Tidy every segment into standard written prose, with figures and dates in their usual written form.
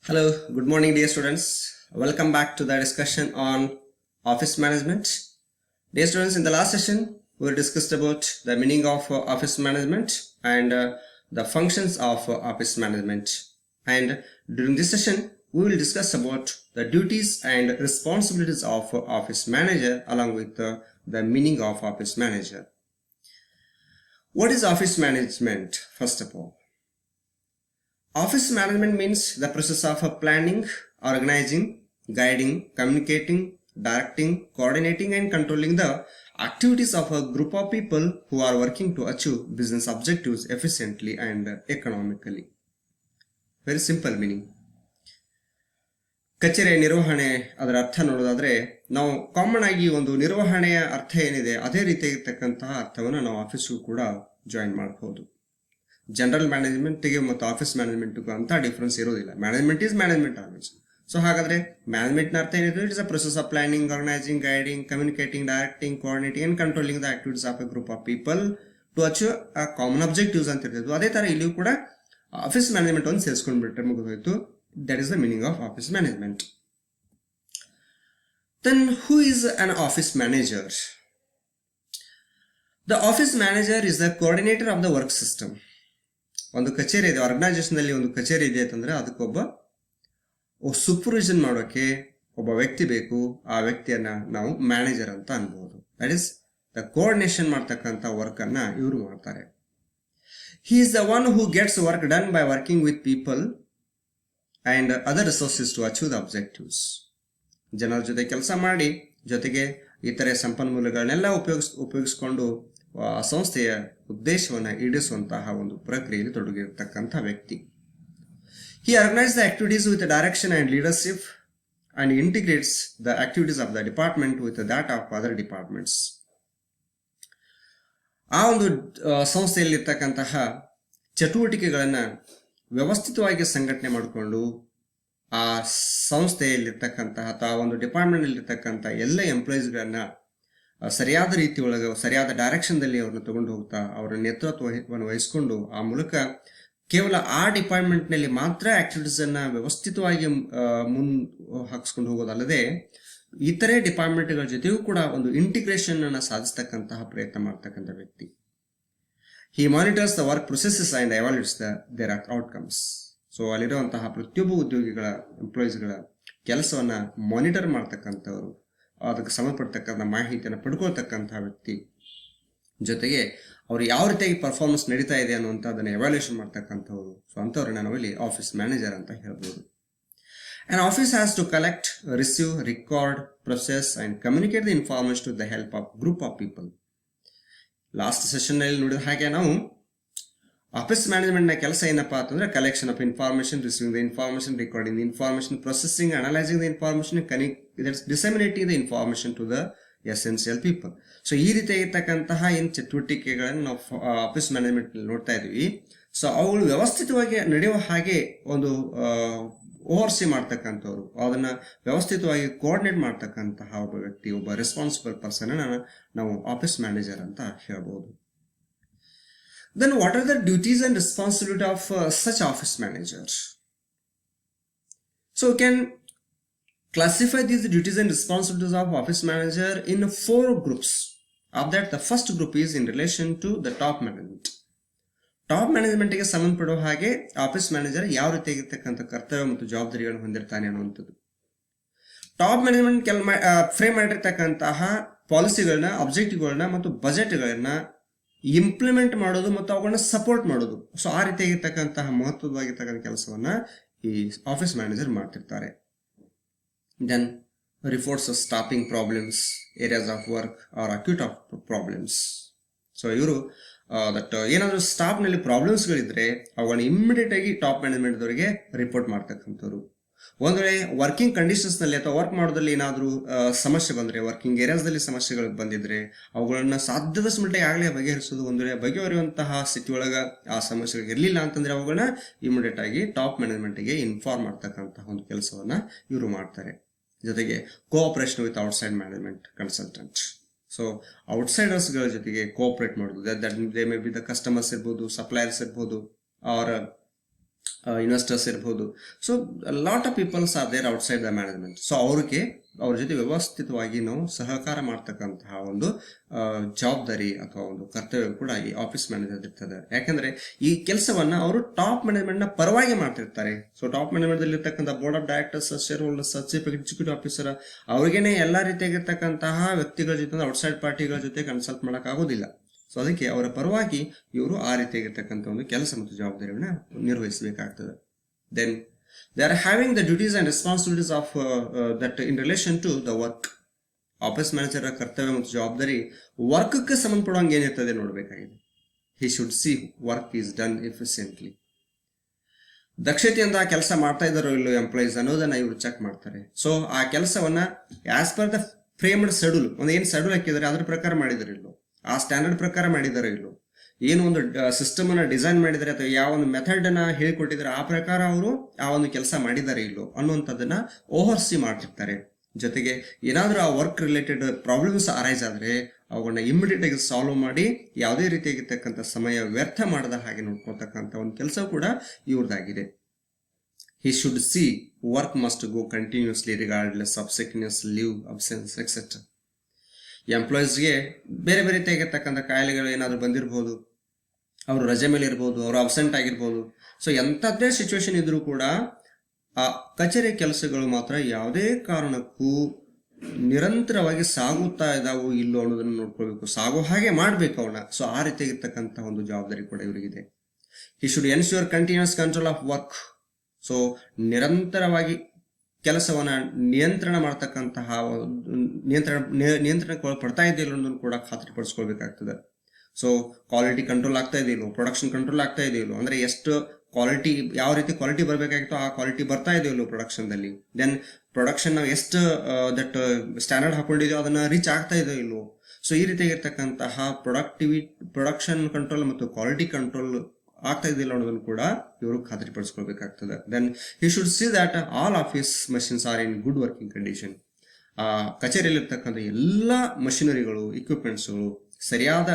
Hello, good morning dear students. Welcome back to the discussion on office management. Dear students, in the last session, we discussed about the meaning of office management and the functions of office management. And during this session, we will discuss about the duties and responsibilities of office manager along with the meaning of office manager. What is office management, first of all? Office management means the process of planning, organizing, guiding, communicating, directing, coordinating and controlling the activities of a group of people who are working to achieve business objectives efficiently and economically. Very simple meaning. ಕಚೇರಿಯ ನಿರ್ವಹಣೆ ಅದರ ಅರ್ಥ ನೋಡೋದಾದ್ರೆ ನಾವು common ಆಗಿ ಒಂದು ನಿರ್ವಹಣೆಯ ಅರ್ಥ ಏನಿದೆ ಅದೇ ರೀತಿಯಾಗಿರ್ತಕ್ಕಂತಹ ಅರ್ಥವನ್ನು ನಾವು ಆಫೀಸ್ಗೂ ಕೂಡ ಜಾಯಿನ್ ಮಾಡಬಹುದು. ಜನರಲ್ ಮ್ಯಾನೇಜ್ಮೆಂಟ್ಗೆ ಮತ್ತು ಆಫೀಸ್ ಮ್ಯಾನೇಜ್ಮೆಂಟ್ಗೂ ಅಂತ ಡಿಫ್ರೆನ್ಸ್ ಇರೋದಿಲ್ಲ. Management is management always. So ಹಾಗಾದ್ರೆ ಮ್ಯಾನೇಜ್ಮೆಂಟ್ನ ಅರ್ಥ ಏನಿದೆ? It is a process of planning, organising, guiding, communicating, directing, coordinating and controlling the activities of a group of people to achieve a common objectives ಅಂತ ಇರ್ತಿದ್ವು. ಅದೇ ತರ ಇಲ್ಲಿಯೂ ಕೂಡ ಆಫೀಸ್ ಮ್ಯಾನೇಜ್ಮೆಂಟ್ ಒಂದು ಸೇರಿಸ್ಕೊಂಡ್ಬಿಟ್ರೆ ಮುಗಿದೋಯ್ತು. That is the meaning of office management. Then who is an office manager? The office manager is the coordinator of the work system. ಒಂದು ಕಚೇರಿ ಇದೆ, ಆರ್ಗನೈಸೇಷನ್ ಅಲ್ಲಿ ಒಂದು ಕಚೇರಿ ಇದೆ ಅಂತಂದ್ರೆ ಅದಕ್ಕೊಬ್ಬ ಸೂಪರ್ವಿಷನ್ ಮಾಡೋಕೆ ಒಬ್ಬ ವ್ಯಕ್ತಿ ಬೇಕು. ಆ ವ್ಯಕ್ತಿಯನ್ನ ನಾವು ಮ್ಯಾನೇಜರ್ ಅಂತ ಅನ್ಬಹುದು. ದಟ್ ಇಸ್ ದ ಕೋಆರ್ಡಿನೇಷನ್ ಮಾಡ್ತಕ್ಕಂಥ ವರ್ಕ್ ಅನ್ನ ಇವರು ಮಾಡ್ತಾರೆ. He is the one who gets work done by working with people and other resources to achieve the objectives. ಜನರ ಜೊತೆ ಕೆಲಸ ಮಾಡಿ ಜೊತೆಗೆ ಇತರೆ ಸಂಪನ್ಮೂಲಗಳನ್ನೆಲ್ಲ ಉಪಯೋಗಿಸಿಕೊಂಡು ಸಂಸ್ಥೆಯ ಉದ್ದೇಶವನ್ನು ಈಡೇರಿಸುವಂತಹ ಒಂದು ಪ್ರಕ್ರಿಯೆಯಲ್ಲಿ ತೊಡಗಿರತಕ್ಕಂಥ ವ್ಯಕ್ತಿ. He organise the activities with direction and leadership and integrates the activities of the department with that of other departments. ಆ ಒಂದು ಸಂಸ್ಥೆಯಲ್ಲಿರ್ತಕ್ಕಂತಹ ಚಟುವಟಿಕೆಗಳನ್ನು ವ್ಯವಸ್ಥಿತವಾಗಿ ಸಂಘಟನೆ ಮಾಡಿಕೊಂಡು ಆ ಸಂಸ್ಥೆಯಲ್ಲಿರ್ತಕ್ಕಂತಹ ಅಥವಾ ಒಂದು ಡಿಪಾರ್ಟ್ಮೆಂಟ್ ಅಲ್ಲಿರ್ತಕ್ಕಂಥ ಎಲ್ಲ ಎಂಪ್ಲಾಯೀಸ್ಗಳನ್ನ ಸರಿಯಾದ ರೀತಿ ಒಳಗೆ ಸರಿಯಾದ ಡೈರೆಕ್ಷನ್ದಲ್ಲಿ ಅವ್ರನ್ನ ತಗೊಂಡು ಹೋಗ್ತಾ ಅವರ ನೇತೃತ್ವವನ್ನು ವಹಿಸಿಕೊಂಡು ಆ ಮೂಲಕ ಕೇವಲ ಆ ಡಿಪಾರ್ಟ್ಮೆಂಟ್ನಲ್ಲಿ ಮಾತ್ರ ಆಕ್ಟಿವಿಟೀಸ್ ಅನ್ನ ವ್ಯವಸ್ಥಿತವಾಗಿ ಹಾಕಿಸ್ಕೊಂಡು ಹೋಗೋದಲ್ಲದೆ ಇತರೆ ಡಿಪಾರ್ಟ್ಮೆಂಟ್ಗಳ ಜೊತೆಗೂ ಕೂಡ ಒಂದು ಇಂಟಿಗ್ರೇಷನ್ ಅನ್ನ ಸಾಧಿಸ್ತಕ್ಕಂತಹ ಪ್ರಯತ್ನ ಮಾಡ್ತಕ್ಕಂಥ ವ್ಯಕ್ತಿ. He monitors the work processes and evaluates their outcomes. So ಅಲ್ಲಿರುವಂತಹ ಪ್ರತಿಯೊಬ್ಬ ಉದ್ಯೋಗಿಗಳ ಎಂಪ್ಲಾಯೀಸ್ಗಳ ಕೆಲಸವನ್ನ ಮಾನಿಟರ್ ಮಾಡ್ತಕ್ಕಂಥವ್ರು, ಅದಕ್ಕೆ ಸಂಬಂಧಪಡ್ತಕ್ಕಂಥ ಮಾಹಿತಿಯನ್ನು ಪಡ್ಕೊಳ್ತಕ್ಕಂತಹ ವ್ಯಕ್ತಿ, ಜೊತೆಗೆ ಅವ್ರು ಯಾವ ರೀತಿಯಾಗಿ ಪರ್ಫಾರ್ಮೆನ್ಸ್ ನಡೀತಾ ಇದೆ ಅನ್ನುವಂಥದ್ದನ್ನು ಎವ್ಯಾಲ್ಯೂಯೇಷನ್ ಮಾಡ್ತಕ್ಕಂಥವ್ರು. ಸೊ ಅಂಥವ್ರನ್ನ ನಾವಿಲ್ಲಿ ಆಫೀಸ್ ಮ್ಯಾನೇಜರ್ ಅಂತ ಹೇಳ್ಬೋದು. An office has to collect, receive, record, process and communicate the information to the help of group of people. Last session ನಲ್ಲಿ ನೋಡಿದ ಹಾಗೆ ನಾವು ಆಫೀಸ್ ಮ್ಯಾನೇಜ್ಮೆಂಟ್ ನ ಕೆಲಸ ಏನಪ್ಪಾ ಅಂತಂದ್ರೆ collection of information, receiving the information, recording the information, processing, analysing the information, disseminating the information to the essential people. So ಈ ರೀತಿಯಾಗಿರ್ತಕ್ಕಂತಹ ಏನು ಚಟುವಟಿಕೆಗಳನ್ನು ನಾವು ಆಫೀಸ್ ಮ್ಯಾನೇಜ್ಮೆಂಟ್ ನೋಡ್ತಾ ಇದೀವಿ. ಸೊ ಅವುಗಳು ವ್ಯವಸ್ಥಿತವಾಗಿ ನಡೆಯುವ ಹಾಗೆ ಒಂದು ಓವರ್ಸಿ ಮಾಡ್ತಕ್ಕಂಥವ್ರು, ಅದನ್ನ ವ್ಯವಸ್ಥಿತವಾಗಿ ಕೋಆರ್ಡಿನೇಟ್ ಮಾಡ್ತಕ್ಕಂತಹ ಒಬ್ಬ ವ್ಯಕ್ತಿ, ಒಬ್ಬ ರೆಸ್ಪಾನ್ಸಿಬಲ್ ಪರ್ಸನ್ ನಾವು ಆಫೀಸ್ ಮ್ಯಾನೇಜರ್ ಅಂತ ಹೇಳ್ಬೋದು. Then what are the duties and responsibility of such office managers? So we can classify these duties and responsibilities of office manager in 4 groups. Of that, the first group is in relation to the top management. Top ಮ್ಯಾನೇಜ್ಮೆಂಟ್ಗೆ ಸಂಬಂಧಪಡುವ ಹಾಗೆ office manager ಯಾವ ರೀತಿಯಾಗಿರ್ತಕ್ಕಂಥ ಕರ್ತವ್ಯ ಮತ್ತು ಜವಾಬ್ದಾರಿಗಳನ್ನು ಹೊಂದಿರ್ತಾನೆ ಅನ್ನುವಂಥದ್ದು. Top management frame ಮಾಡಿರ್ತಕ್ಕಂತಹ ಪಾಲಿಸಿಗಳನ್ನ, ಅಬ್ಜೆಕ್ಟಿವ್ಗಳನ್ನ ಮತ್ತು ಬಜೆಟ್ಗಳನ್ನ ಇಂಪ್ಲಿಮೆಂಟ್ ಮಾಡೋದು ಮತ್ತು ಅವುಗಳನ್ನ ಸಪೋರ್ಟ್ ಮಾಡೋದು. ಸೊ ಆ ರೀತಿಯಾಗಿರ್ತಕ್ಕಂತಹ ಮಹತ್ವವಾಗಿರ್ತಕ್ಕಂಥ ಕೆಲಸವನ್ನ ಈ ಆಫೀಸ್ ಮ್ಯಾನೇಜರ್ ಮಾಡ್ತಿರ್ತಾರೆ. Then reports stopping problems, areas of work are acute of problems. So ಇವರು ಏನಾದರೂ ಸ್ಟಾಫ್ ನಲ್ಲಿ ಪ್ರಾಬ್ಲಮ್ಸ್ಗಳಿದ್ರೆ ಅವುಗಳನ್ನ ಇಮ್ಮಿಡಿಯೇಟ್ ಆಗಿ ಟಾಪ್ ಮ್ಯಾನೇಜ್ಮೆಂಟ್ ದವರಿಗೆ ರಿಪೋರ್ಟ್ ಮಾಡ್ತಕ್ಕಂಥವ್ರು. ಒಂದು ವೇಳೆ ವರ್ಕಿಂಗ್ ಕಂಡೀಷನ್ಸ್ ನಲ್ಲಿ ಅಥವಾ ವರ್ಕ್ ಮಾಡೋದ್ರಲ್ಲಿ ಏನಾದರೂ ಸಮಸ್ಯೆ ಬಂದ್ರೆ, ವರ್ಕಿಂಗ್ ಏರಿಯಾಸ್ದಲ್ಲಿ ಸಮಸ್ಯೆಗಳು ಬಂದಿದ್ರೆ ಅವುಗಳನ್ನ ಸಾಧ್ಯದಷ್ಟು ಮಟ್ಟಿಗೆ ಆಗಲೇ ಬಗೆಹರಿಸೋದು. ಒಂದು ವೇಳೆ ಬಗೆಹರಿಯುವಂತಹ ಸ್ಥಿತಿ ಒಳಗ ಆ ಸಮಸ್ಯೆಗಳು ಇರಲಿಲ್ಲ ಅಂತಂದ್ರೆ ಅವುಗಳನ್ನ ಇಮಿಡಿಯೇಟ್ ಆಗಿ ಟಾಪ್ ಮ್ಯಾನೇಜ್ಮೆಂಟ್ಗೆ ಇನ್ಫಾರ್ಮ್ ಮಾಡ್ತಕ್ಕಂತಹ ಒಂದು ಕೆಲಸವನ್ನ ಇವರು ಮಾಡ್ತಾರೆ. ಜೊತೆಗೆ cooperation with outside management consultant. So ಔಟ್ಸೈಡರ್ಸ್ಗಳ ಜೊತೆಗೆ ಕೋಆಪರೇಟ್ ಮಾಡೋದು, they may be the customers ಇರ್ಬೋದು, ಸಪ್ಲೈಯರ್ಸ್ ಇರ್ಬೋದು, ಆರ್ ಇನ್ವೆಸ್ಟರ್ಸ್ ಇರ್ಬೋದು. So lot of peoples are there outside the management. So ಅವ್ರ ಜೊತೆ ವ್ಯವಸ್ಥಿತವಾಗಿ ನಾವು ಸಹಕಾರ ಮಾಡ್ತಕ್ಕಂತಹ ಒಂದು ಜವಾಬ್ದಾರಿ ಅಥವಾ ಒಂದು ಕರ್ತವ್ಯ ಕೂಡ ಈ ಆಫೀಸ್ ಮ್ಯಾನೇಜರ್ ಇರ್ತದೆ. ಯಾಕಂದ್ರೆ ಈ ಕೆಲಸವನ್ನ ಅವರು ಟಾಪ್ ಮ್ಯಾನೇಜ್ಮೆಂಟ್ ನ ಪರವಾಗಿ ಮಾಡ್ತಿರ್ತಾರೆ. ಸೊ ಟಾಪ್ ಮ್ಯಾನೇಜ್ಮೆಂಟ್ ಅಲ್ಲಿ ಇರ್ತಕ್ಕಂಥ board of directors, shareholders, chief executive officer ಅವ್ರಿಗೇನೆ ಎಲ್ಲಾ ರೀತಿಯಾಗಿರ್ತಕ್ಕಂತಹ ವ್ಯಕ್ತಿಗಳ ಜೊತೆ, ಔಟ್ಸೈಡ್ ಪಾರ್ಟಿಗಳ ಜೊತೆ ಕನ್ಸಲ್ಟ್ ಮಾಡಕ್ ಆಗೋದಿಲ್ಲ. ಸೊ ಅದಕ್ಕೆ ಅವರ ಪರವಾಗಿ ಇವರು ಆ ರೀತಿಯಾಗಿರ್ತಕ್ಕಂಥ ಒಂದು ಕೆಲಸ ಮತ್ತು ಜವಾಬ್ದಾರಿಯನ್ನ ನಿರ್ವಹಿಸಬೇಕಾಗ್ತದೆ. Then they are having the duties and responsibilities of that in relation to the work. Office manager ಕರ್ತವ್ಯ ಮತ್ತು ಜವಾಬ್ದಾರಿ ವರ್ಕ್ಗೆ ಸಂಬಂಧಪಡುವಂಗೆ ಏನಿರ್ತದೆ ನೋಡಬೇಕಾಗಿದೆ. He should see work is done efficiently. ದಕ್ಷತೆಯಿಂದ ಕೆಲಸ ಮಾಡ್ತಾ ಇದ್ದಾರೋ ಇಲ್ಲೋ ಎಂಪ್ಲಾಯೀಸ್ ಅನ್ನೋದನ್ನ ಇವರು ಚೆಕ್ ಮಾಡ್ತಾರೆ. ಸೊ ಆ ಕೆಲಸವನ್ನ as per the framed schedule, ಒಂದು ಏನು ಶೆಡ್ಯೂಲ್ ಹಾಕಿದ್ದಾರೆ ಅದ್ರ ಪ್ರಕಾರ ಮಾಡಿದಾರೆ ಇಲ್ಲೋ, ಆ ಸ್ಟ್ಯಾಂಡರ್ಡ್ ಪ್ರಕಾರ ಮಾಡಿದಾರೋ ಇಲ್ಲೋ, ಏನು ಒಂದು ಸಿಸ್ಟಮ್ ಅನ್ನ ಡಿಸೈನ್ ಮಾಡಿದರೆ ಅಥವಾ ಯಾವ ಒಂದು ಮೆಥಡ್ ಅನ್ನ ಹೇಳಿಕೊಟ್ಟಿದ್ದಾರೆ ಆ ಪ್ರಕಾರ ಅವರು ಆ ಒಂದು ಕೆಲಸ ಮಾಡಿದ್ದಾರೆ ಇಲ್ಲೋ ಅನ್ನುವಂಥದ್ದನ್ನ ಓವರ್ಸಿ ಮಾಡ್ತಿರ್ತಾರೆ. ಜೊತೆಗೆ ಏನಾದರೂ ಆ ವರ್ಕ್ ರಿಲೇಟೆಡ್ ಪ್ರಾಬ್ಲಮ್ಸ್ ಅರೈಸ್ ಆದ್ರೆ ಅವುಗಳನ್ನ ಇಮಿಡಿಯೇಟ್ ಆಗಿ ಸಾಲ್ವ್ ಮಾಡಿ ಯಾವುದೇ ರೀತಿಯಾಗಿರ್ತಕ್ಕಂಥ ಸಮಯ ವ್ಯರ್ಥ ಮಾಡದ ಹಾಗೆ ನೋಡ್ಕೊಳ್ತಕ್ಕಂಥ ಒಂದು ಕೆಲಸ ಕೂಡ ಇವ್ರದ್ದಾಗಿದೆ. He should see work must go continuously regardless of sickness, leave, absence, etc. ಎಂಪ್ಲಾಯೀಸ್ಗೆ ಬೇರೆ ಬೇರೆ ರೀತಿಯಾಗಿರ್ತಕ್ಕಂಥ ಕಾಯಿಲೆಗಳು ಏನಾದರೂ ಬಂದಿರಬಹುದು, ಅವರು ರಜೆ ಮೇಲೆ ಇರ್ಬೋದು, ಅವರು ಅಬ್ಸೆಂಟ್ ಆಗಿರ್ಬೋದು. ಸೊ ಎಂಥದ್ದೇ ಸಿಚುವೇಶನ್ ಇದ್ರೂ ಕೂಡ ಆ ಕಚೇರಿ ಕೆಲಸಗಳು ಮಾತ್ರ ಯಾವುದೇ ಕಾರಣಕ್ಕೂ ನಿರಂತರವಾಗಿ ಸಾಗುತ್ತಾ ಇದಾವು ಇಲ್ಲೋ ಅನ್ನೋದನ್ನ ನೋಡ್ಕೊಳ್ಬೇಕು, ಸಾಗೋ ಹಾಗೆ ಮಾಡ್ಬೇಕು ಅವನ್ನ. ಸೊ ಆ ರೀತಿಯಾಗಿರ್ತಕ್ಕಂಥ ಒಂದು ಜವಾಬ್ದಾರಿ ಕೂಡ ಇವರಿಗಿದೆ. He should ensure continuous control of work. So ನಿರಂತರವಾಗಿ ಕೆಲಸವನ್ನ ನಿಯಂತ್ರಣ ಮಾಡ್ತಕ್ಕಂತಹ ನಿಯಂತ್ರಣಕ್ಕೆ ಪಡ್ತಾ ಇದೆಯಲ್ಲ ಅನ್ನೋದನ್ನು ಕೂಡ ಖಾತ್ರಿಪಡಿಸ್ಕೊಳ್ಬೇಕಾಗ್ತದೆ. ಸೊ ಕ್ವಾಲಿಟಿ ಕಂಟ್ರೋಲ್ ಆಗ್ತಾ ಇದೆಯಲ್ಲೋ, ಪ್ರೊಡಕ್ಷನ್ ಕಂಟ್ರೋಲ್ ಆಗ್ತಾ ಇದೆಯಲ್ಲೋ, ಅಂದ್ರೆ ಎಷ್ಟು ಕ್ವಾಲಿಟಿ, ಯಾವ ರೀತಿ ಕ್ವಾಲಿಟಿ ಬರಬೇಕಾಗಿತ್ತೋ ಆ ಕ್ವಾಲಿಟಿ ಬರ್ತಾ ಇದೆಯಲ್ಲೋ ಪ್ರೊಡಕ್ಷನ್ದಲ್ಲಿ. ದೆನ್ ಪ್ರೊಡಕ್ಷನ್ ನಾವು ಎಷ್ಟು ದಟ್ ಸ್ಟ್ಯಾಂಡರ್ಡ್ ಹಾಕೊಂಡಿದೆಯೋ ಅದನ್ನ ರೀಚ್ ಆಗ್ತಾ ಇದೆಯೋ ಇಲ್ಲೋ. ಸೊ ಈ ರೀತಿಯಾಗಿರ್ತಕ್ಕಂತಹ ಪ್ರೊಡಕ್ಷನ್ ಕಂಟ್ರೋಲ್ ಮತ್ತು ಕ್ವಾಲಿಟಿ ಕಂಟ್ರೋಲ್ ಆಗ್ತಾ ಇದೆಯಲ್ಲ ಅನ್ನೋದನ್ನು ಕೂಡ ಇವರು ಖಾತ್ರಿಪಡಿಸ್ಕೊಳ್ಬೇಕಾಗ್ತದೆ. Then he should see that all office machines are in good working condition. ಆ ಕಚೇರಿಯಲ್ಲಿರ್ತಕ್ಕಂಥ ಎಲ್ಲ ಮಷಿನರಿಗಳು, ಇಕ್ವಿಪ್ಮೆಂಟ್ಸ್ಗಳು ಸರಿಯಾದ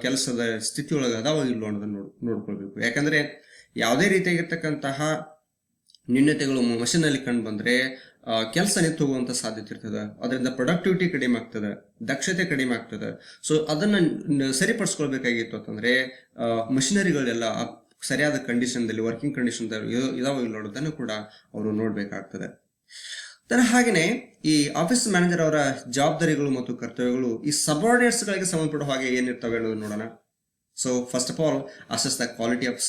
ಕೆಲಸದ ಸ್ಥಿತಿಯೊಳಗೆ ಅದಾವ ಇಲ್ಲೋ ಅನ್ನೋದನ್ನು ನೋಡ್ಕೊಳ್ಬೇಕು. ಯಾಕಂದ್ರೆ ಯಾವುದೇ ರೀತಿಯಾಗಿರ್ತಕ್ಕಂತಹ ನ್ಯೂನ್ಯತೆಗಳು ಮಷಿನಲ್ಲಿ ಕಂಡು ಬಂದ್ರೆ ಕೆಲಸ ನಿಂತು ಹೋಗುವಂತ ಸಾಧ್ಯತೆ ಇರ್ತದೆ. ಅದರಿಂದ ಪ್ರೊಡಕ್ಟಿವಿಟಿ ಕಡಿಮೆ ಆಗ್ತದೆ, ದಕ್ಷತೆ ಕಡಿಮೆ ಆಗ್ತದೆ. ಸೊ ಅದನ್ನ ಸರಿಪಡಿಸ್ಕೊಳ್ಬೇಕಾಗಿತ್ತು ಅಂತಂದ್ರೆ ಮಷಿನರಿಗಳೆಲ್ಲ ಸರಿಯಾದ ಕಂಡೀಷನ್ದಲ್ಲಿ, ವರ್ಕಿಂಗ್ ಕಂಡೀಷನ್ ಇದಾವ ಇಲ್ಲ ಅನ್ನೋದನ್ನು ಕೂಡ ಅವರು ನೋಡ್ಬೇಕಾಗ್ತದೆ. ಹಾಗೆಯೇ ಈ ಆಫೀಸ್ ಮ್ಯಾನೇಜರ್ ಅವರ ಜವಾಬ್ದಾರಿಗಳು ಮತ್ತು ಕರ್ತವ್ಯಗಳು ಈ ಸಬಾರ್ಡಿನೇಟ್ಸ್ ಗಳಿಗೆ ಸಂಬಂಧಪಡುವ ಹಾಗೆ ಏನಿರ್ತವೆ ಅನ್ನೋದನ್ನ ನೋಡೋಣ. So first of all, assess the quality of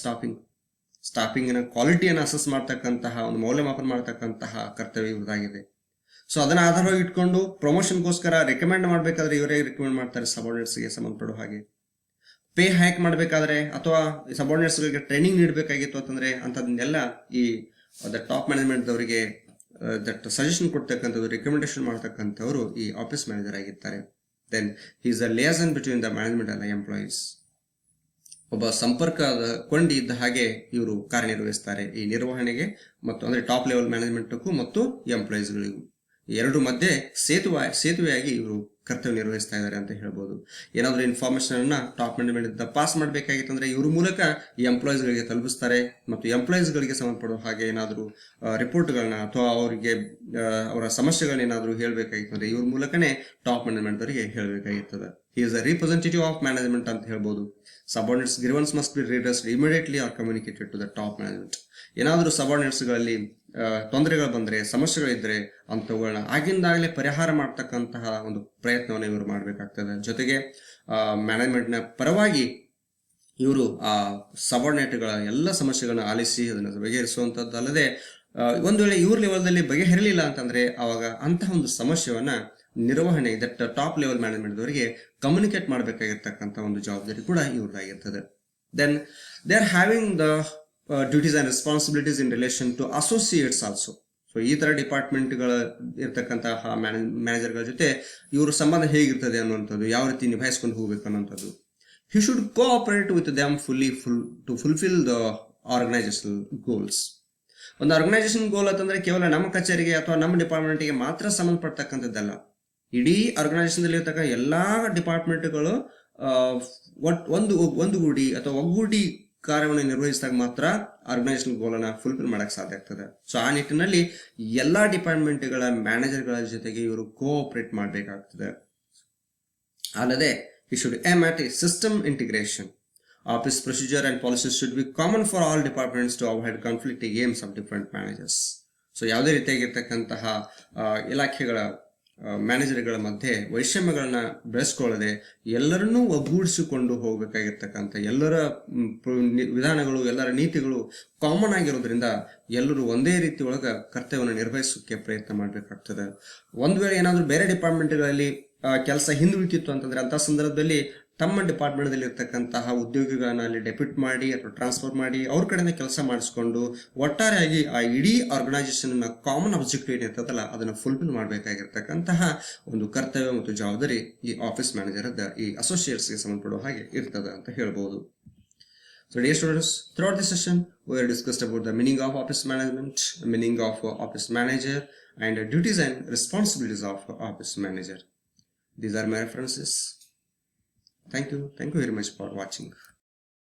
ಸ್ಟಾಫಿಂಗಿನ ಕ್ವಾಲಿಟಿಯನ್ನು ಅಸೆಸ್ ಮಾಡ್ತಕ್ಕಂತಹ ಒಂದು ಮೌಲ್ಯಮಾಪನ ಮಾಡ್ತಕ್ಕಂತಹ ಕರ್ತವ್ಯ ಇವ್ರದಾಗಿದೆ. ಸೊ ಅದನ್ನ ಆಧಾರವಾಗಿ ಇಟ್ಕೊಂಡು ಪ್ರಮೋಷನ್ಗೋಸ್ಕರ ರೆಕಮೆಂಡ್ ಮಾಡಬೇಕಾದ್ರೆ ಇವರೇ ರೆಕಮೆಂಡ್ ಮಾಡ್ತಾರೆ ಸಬಾರ್ಡಿನೇಟ್ಸ್ಗೆ ಸಂಬಂಧಪಡುವ ಹಾಗೆ. ಪೇ ಹೈಕ್ ಮಾಡಬೇಕಾದ್ರೆ ಅಥವಾ ಸಬಾರ್ಡಿನೇಟ್ಸ್ಗಳಿಗೆ ಟ್ರೈನಿಂಗ್ ನೀಡಬೇಕಾಗಿತ್ತು ಅಂತಂದ್ರೆ ಅಂಥದ್ದನ್ನೆಲ್ಲ ಈ ಟಾಪ್ ಮ್ಯಾನೇಜ್ಮೆಂಟ್ ಅವರಿಗೆ ದಟ್ ಸಜೆಷನ್ ಕೊಡ್ತಕ್ಕಂಥದ್ದು, ರೆಕಮೆಂಡೇಶನ್ ಮಾಡ್ತಕ್ಕಂಥವ್ರು ಈ ಆಫೀಸ್ ಮ್ಯಾನೇಜರ್ ಆಗಿರ್ತಾರೆ. Then he is the liaison between the management and the employees. ಒಬ್ಬ ಸಂಪರ್ಕದ ಕೊಂಡಿ ಇದ್ದ ಹಾಗೆ ಇವರು ಕಾರ್ಯನಿರ್ವಹಿಸ್ತಾರೆ ಈ ನಿರ್ವಹಣೆಗೆ, ಮತ್ತು ಅಂದ್ರೆ ಟಾಪ್ ಲೆವೆಲ್ ಮ್ಯಾನೇಜ್ಮೆಂಟ್ಗೂ ಮತ್ತು ಎಂಪ್ಲಾಯೀಸ್ಗಳಿಗೂ ಎರಡು ಮಧ್ಯೆ ಸೇತುವೆಯಾಗಿ ಇವರು ಕರ್ತವ್ಯ ನಿರ್ವಹಿಸ್ತಾ ಇದ್ದಾರೆ ಅಂತ ಹೇಳ್ಬೋದು. ಏನಾದರೂ ಇನ್ಫಾರ್ಮೇಶನ್ ಅನ್ನ ಟಾಪ್ ಮ್ಯಾನೇಜ್ಮೆಂಟ್ ಪಾಸ್ ಮಾಡಬೇಕಾಗಿತ್ತಂದ್ರೆ ಇವ್ರ ಮೂಲಕ ಎಂಪ್ಲಾಯೀಸ್ಗಳಿಗೆ ತಲುಪಿಸ್ತಾರೆ, ಮತ್ತು ಎಂಪ್ಲಾಯೀಸ್ಗಳಿಗೆ ಸಂಬಂಧಪಡುವ ಹಾಗೆ ಏನಾದರೂ ರಿಪೋರ್ಟ್ಗಳನ್ನ ಅಥವಾ ಅವರಿಗೆ ಅವರ ಸಮಸ್ಯೆಗಳನ್ನ ಏನಾದರೂ ಹೇಳಬೇಕಾಗಿತ್ತಂದ್ರೆ ಇವ್ರ ಮೂಲಕನೇ ಟಾಪ್ ಮ್ಯಾನೇಜ್ಮೆಂಟ್ ಅವರಿಗೆ ಹೇಳಬೇಕಾಗಿರ್ತದೆ. He is a representative of management ಅಂತ ಹೇಳ್ಬೋದು. Subordinates grievance must be redressed immediately or communicated to the top management. ಏನಾದರೂ ಸಬಾರ್ಡಿನೇಟ್ಸ್ಗಳಲ್ಲಿ ತೊಂದರೆಗಳು ಬಂದರೆ, ಸಮಸ್ಯೆಗಳಿದ್ರೆ ಅಂಥವುಗಳನ್ನ ಆಗಿಂದಾಗಲೇ ಪರಿಹಾರ ಮಾಡ್ತಕ್ಕಂತಹ ಒಂದು ಪ್ರಯತ್ನವನ್ನು ಇವರು ಮಾಡಬೇಕಾಗ್ತದೆ. ಜೊತೆಗೆ ಮ್ಯಾನೇಜ್ಮೆಂಟ್ನ ಪರವಾಗಿ ಇವರು ಆ ಸಬಾರ್ಡಿನೇಟ್ಗಳ ಎಲ್ಲ ಸಮಸ್ಯೆಗಳನ್ನ ಆಲಿಸಿ ಅದನ್ನು ಬಗೆಹರಿಸುವಂಥದ್ದಲ್ಲದೆ ಒಂದು ವೇಳೆ ಇವ್ರ ಲೆವೆಲ್ದಲ್ಲಿ ಬಗೆಹರಿಲಿಲ್ಲ ಅಂತಂದ್ರೆ ಅವಾಗ ಅಂತಹ ಒಂದು ಸಮಸ್ಯೆಯನ್ನ ನಿರ್ವಹಣೆ ದಟ್ ಟಾಪ್ ಲೆವೆಲ್ ಮ್ಯಾನೇಜ್ಮೆಂಟ್ ಅವರಿಗೆ ಕಮ್ಯುನಿಕೇಟ್ ಮಾಡಬೇಕಾಗಿರ್ತಕ್ಕಂಥ ಒಂದು ಜವಾಬ್ದಾರಿ ಕೂಡ ಇವ್ರದ್ದಾಗಿರ್ತದೆ. Then they are having the duties and responsibilities in relation to associates also. So ಈ ತರ ಡಿಪಾರ್ಟ್ಮೆಂಟ್ಗಳ ಇರ್ತಕ್ಕಂತಹ ಮ್ಯಾನೇಜರ್ಗಳ ಜೊತೆ ಇವ್ರ ಸಂಬಂಧ ಹೇಗಿರ್ತದೆ ಅನ್ನುವಂಥದ್ದು, ಯಾವ ರೀತಿ ನಿಭಾಯಿಸ್ಕೊಂಡು ಹೋಗ್ಬೇಕು ಅನ್ನೋಂಥದ್ದು. He should cooperate with them to fulfil the organisational goals. ಒಂದು ಆರ್ಗನೈಸೇಷನ್ ಗೋಲ್ ಅಂತಂದ್ರೆ ಕೇವಲ ನಮ್ಮ ಕಚೇರಿಗೆ ಅಥವಾ ನಮ್ಮ ಡಿಪಾರ್ಟ್ಮೆಂಟ್ಗೆ ಮಾತ್ರ ಸಂಬಂಧಪಡ್ತಕ್ಕಂಥದ್ದಲ್ಲ. ಇಡೀ ಆರ್ಗನೈಸೇಷನ್ ಇರ್ತಕ್ಕ ಎಲ್ಲಾ ಡಿಪಾರ್ಟ್ಮೆಂಟ್ಗಳು ಒಂದುಗೂಡಿ ಅಥವಾ ಒಗ್ಗೂಡಿ ಕಾರ್ಯವನ್ನು ನಿರ್ವಹಿಸಿದಾಗ ಮಾತ್ರ ಆರ್ಗನೈಸೇಷನ್ ಗೋಲನ್ನು ಫುಲ್ಫಿಲ್ ಮಾಡಕ್ಕೆ ಸಾಧ್ಯ ಆಗ್ತದೆ. ಸೊ ಆ ನಿಟ್ಟಿನಲ್ಲಿ ಎಲ್ಲ ಡಿಪಾರ್ಟ್ಮೆಂಟ್ಗಳ ಮ್ಯಾನೇಜರ್ಗಳ ಜೊತೆಗೆ ಇವರು ಕೋಆಪರೇಟ್ ಮಾಡಬೇಕಾಗ್ತದೆ. ಅಲ್ಲದೆ he should aim at a system integration. Office procedure and policies should be common for all departments to avoid conflicting aims of different managers. So ಯಾವುದೇ ರೀತಿಯಾಗಿರ್ತಕ್ಕಂತಹ ಇಲಾಖೆಗಳ ಮ್ಯಾನೇಜರ್ಗಳ ಮಧ್ಯೆ ವೈಷಮ್ಯಗಳನ್ನ ಬೆಳೆಸ್ಕೊಳ್ಳದೆ ಎಲ್ಲರನ್ನೂ ಒಗ್ಗೂಡಿಸಿಕೊಂಡು ಹೋಗಬೇಕಾಗಿರ್ತಕ್ಕಂಥ ಎಲ್ಲರ ವಿಧಾನಗಳು, ಎಲ್ಲರ ನೀತಿಗಳು ಕಾಮನ್ ಆಗಿರೋದ್ರಿಂದ ಎಲ್ಲರೂ ಒಂದೇ ರೀತಿ ಒಳಗೆ ಕರ್ತವ್ಯವನ್ನು ನಿರ್ವಹಿಸೋಕೆ ಪ್ರಯತ್ನ ಮಾಡಬೇಕಾಗ್ತದೆ. ಒಂದು ವೇಳೆ ಏನಾದರೂ ಬೇರೆ ಡಿಪಾರ್ಟ್ಮೆಂಟ್ಗಳಲ್ಲಿ ಕೆಲಸ ಹಿಂದುಳಿತಿತ್ತು ಅಂತಂದ್ರೆ ಅಂತಹ ಸಂದರ್ಭದಲ್ಲಿ ತಮ್ಮ ಡಿಪಾರ್ಟ್ಮೆಂಟ್ದಲ್ಲಿ ಇರ್ತಕ್ಕಂತಹ ಉದ್ಯೋಗಿಗಳನ್ನ ಅಲ್ಲಿ ಡೆಪ್ಯೂಟ್ ಮಾಡಿ ಅಥವಾ ಟ್ರಾನ್ಸ್ಫರ್ ಮಾಡಿ ಅವ್ರ ಕಡೆಯಿಂದ ಕೆಲಸ ಮಾಡಿಸ್ಕೊಂಡು ಒಟ್ಟಾರೆಯಾಗಿ ಆ ಇಡೀ ಆರ್ಗನೈಸೇಷನ್ ಕಾಮನ್ ಆಬ್ಜೆಕ್ಟಿವ್ ಏನಿರ್ತದಲ್ಲ ಅದನ್ನು ಫುಲ್ಫಿಲ್ ಮಾಡಬೇಕಾಗಿರ್ತಕ್ಕಂತಹ ಒಂದು ಕರ್ತವ್ಯ ಮತ್ತು ಜವಾಬ್ದಾರಿ ಈ ಆಫೀಸ್ ಮ್ಯಾನೇಜರ್ ಈ ಅಸೋಸಿಯೇಟ್ಸ್ಗೆ ಸಂಬಂಧಪಡುವ ಹಾಗೆ ಇರ್ತದೆ ಅಂತ ಹೇಳ್ಬೋದು. So dear students, throughout this session we have discussed about the meaning of office management, meaning of office manager, and duties and responsibilities of office manager. These are my references. Thank you very much for watching.